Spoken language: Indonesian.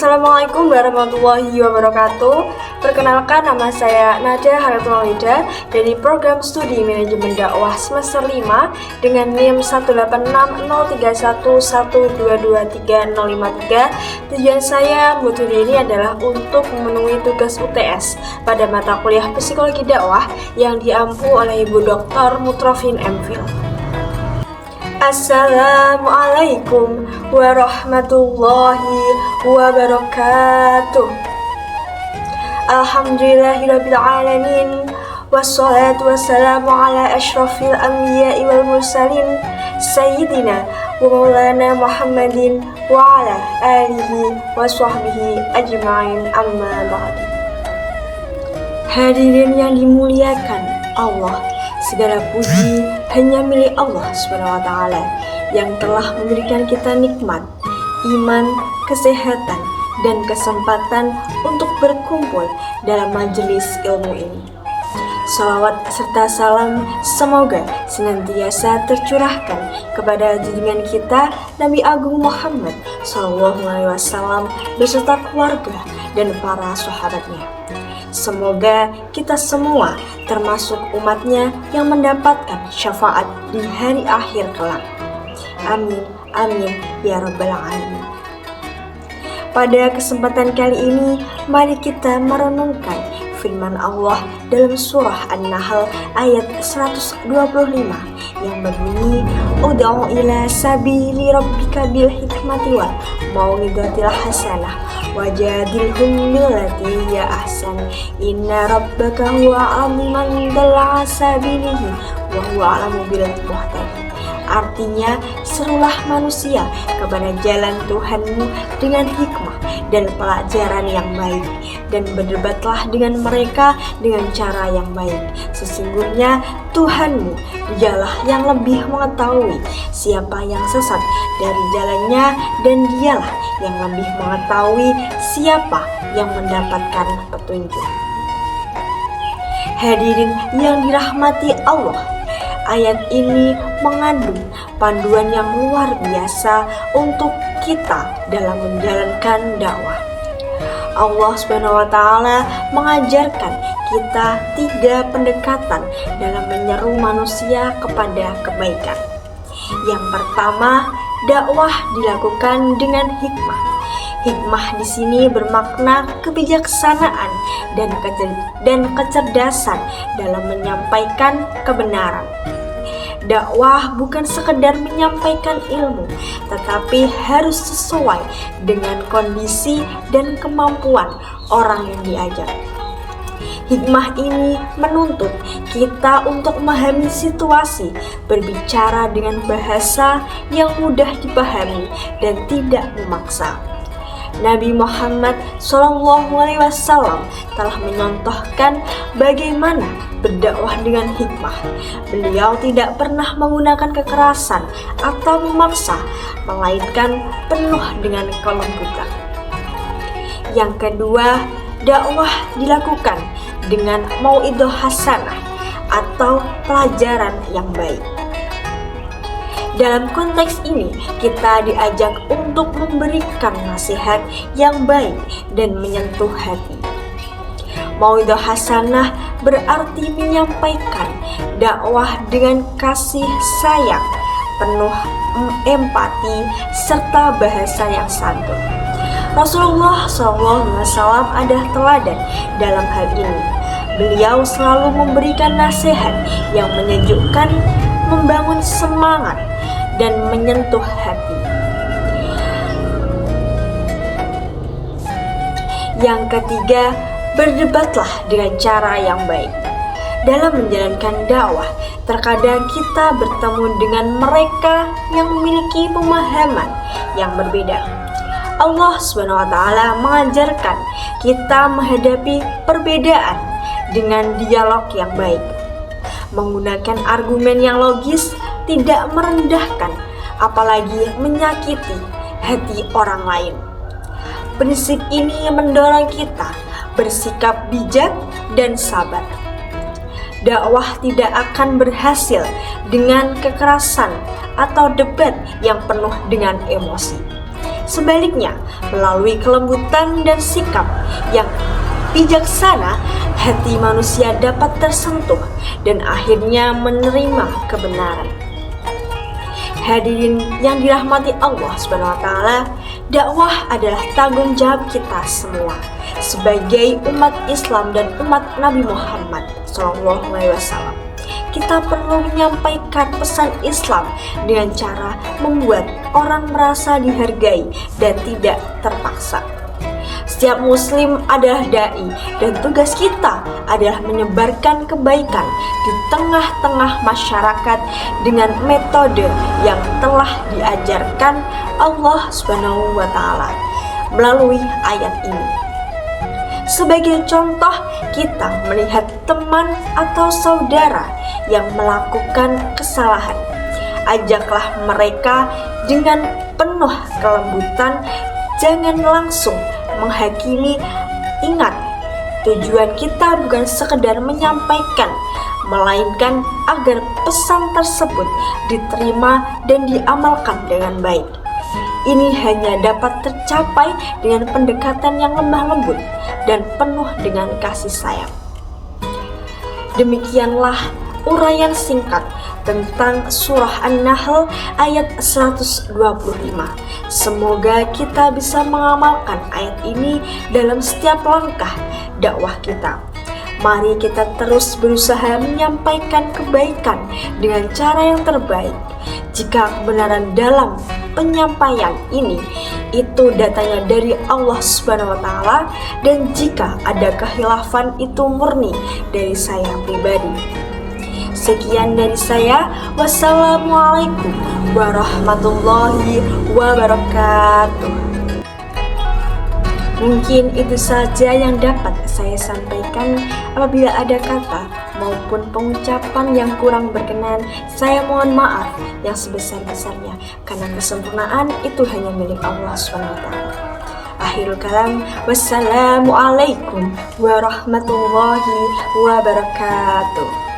Assalamualaikum warahmatullahi wabarakatuh. Perkenalkan, nama saya Nada Haratul Maulida dari program studi manajemen dakwah semester 5 dengan NIM 1860311223053. Tujuan saya membuat video ini adalah untuk memenuhi tugas UTS pada mata kuliah psikologi dakwah yang diampu oleh Ibu Dr. Mutrofin MPhil. Assalamualaikum warahmatullahi wabarakatuh. Alhamdulillahirabbil alamin, wassalatu wassalamu ala asyrafil anbiya'i wal mursalin sayyidina wa maulana Muhammadin wa ala alihi wa sahbihi ajma'in, amma ba'd. Hadirin yang dimuliakan Allah, segala puji hanya milik Allah SWT yang telah memberikan kita nikmat, iman, kesehatan, dan kesempatan untuk berkumpul dalam majelis ilmu ini. Salawat serta salam semoga senantiasa tercurahkan kepada junjungan kita Nabi Agung Muhammad SAW beserta keluarga dan para sahabatnya. Semoga kita semua termasuk umatnya yang mendapatkan syafaat di hari akhir kelak. Amin, amin, ya rabbal alamin. Pada kesempatan kali ini, mari kita merenungkan firman Allah dalam surah An-Nahl ayat 125 yang berbunyi, Ud'u ila sabili rabbika bil hikmati wal mau'izatil hasanah wajadilhum billati hiya ahsan inna rabbaka huwa aliman dalla sabilihi wa huwa alamu bil muhtadin. Artinya, serulah manusia kepada jalan Tuhanmu dengan hikmah dan pelajaran yang baik, dan berdebatlah dengan mereka dengan cara yang baik. Sesungguhnya Tuhanmu dialah yang lebih mengetahui siapa yang sesat dari jalannya, dan dialah yang lebih mengetahui siapa yang mendapatkan petunjuk. Hadirin yang dirahmati Allah, ayat ini mengandung panduan yang luar biasa untuk kita dalam menjalankan dakwah. Allah SWT mengajarkan kita 3 pendekatan dalam menyeru manusia kepada kebaikan. Yang pertama, dakwah dilakukan dengan hikmah. Hikmah di sini bermakna kebijaksanaan dan kecerdasan dalam menyampaikan kebenaran. Dakwah bukan sekedar menyampaikan ilmu, tetapi harus sesuai dengan kondisi dan kemampuan orang yang diajar. Hikmah ini menuntut kita untuk memahami situasi, berbicara dengan bahasa yang mudah dipahami dan tidak memaksa. Nabi Muhammad SAW telah menyontohkan bagaimana berdakwah dengan hikmah. Beliau tidak pernah menggunakan kekerasan atau memaksa, melainkan penuh dengan kelembutan. Yang kedua, dakwah dilakukan dengan mau'idhah hasanah atau pelajaran yang baik. Dalam konteks ini, kita diajak untuk memberikan nasihat yang baik dan menyentuh hati. Mau'idhah hasanah berarti menyampaikan dakwah dengan kasih sayang, penuh empati, serta bahasa yang santun. Rasulullah SAW adalah teladan dalam hal ini. Beliau selalu memberikan nasihat yang menyejukkan, membangun semangat, dan menyentuh hati. Yang ketiga, berdebatlah dengan cara yang baik. Dalam menjalankan dakwah, terkadang kita bertemu dengan mereka yang memiliki pemahaman yang berbeda. Allah SWT mengajarkan kita menghadapi perbedaan dengan dialog yang baik, menggunakan argumen yang logis, tidak merendahkan, apalagi menyakiti hati orang lain. Prinsip ini mendorong kita bersikap bijak dan sabar. Dakwah tidak akan berhasil dengan kekerasan atau debat yang penuh dengan emosi. Sebaliknya, melalui kelembutan dan sikap yang bijaksana, hati manusia dapat tersentuh dan akhirnya menerima kebenaran. Hadirin yang dirahmati Allah SWT, dakwah adalah tanggung jawab kita semua sebagai umat Islam dan umat Nabi Muhammad SAW. Kita perlu menyampaikan pesan Islam dengan cara membuat orang merasa dihargai dan tidak terpaksa. Setiap muslim adalah dai dan tugas kita adalah menyebarkan kebaikan di tengah-tengah masyarakat dengan metode yang telah diajarkan Allah SWT melalui ayat ini. Sebagai contoh, kita melihat teman atau saudara yang melakukan kesalahan. Ajaklah mereka dengan penuh kelembutan, jangan langsung menghakimi. Ingat, tujuan kita bukan sekedar menyampaikan, melainkan agar pesan tersebut diterima dan diamalkan dengan baik. Ini hanya dapat tercapai dengan pendekatan yang lemah lembut dan penuh dengan kasih sayang. Demikianlah uraian singkat tentang surah An-Nahl ayat 125. Semoga kita bisa mengamalkan ayat ini dalam setiap langkah dakwah kita. Mari kita terus berusaha menyampaikan kebaikan dengan cara yang terbaik. Jika kebenaran dalam penyampaian ini itu datanya dari Allah SWT, dan jika ada khilafan itu murni dari saya pribadi. Sekian dari saya. Wassalamualaikum warahmatullahi wabarakatuh. Mungkin itu saja yang dapat saya sampaikan. Apabila ada kata maupun pengucapan yang kurang berkenan, saya mohon maaf yang sebesar-besarnya, karena kesempurnaan itu hanya milik Allah SWT. Akhirul kalam, wassalamualaikum warahmatullahi wabarakatuh.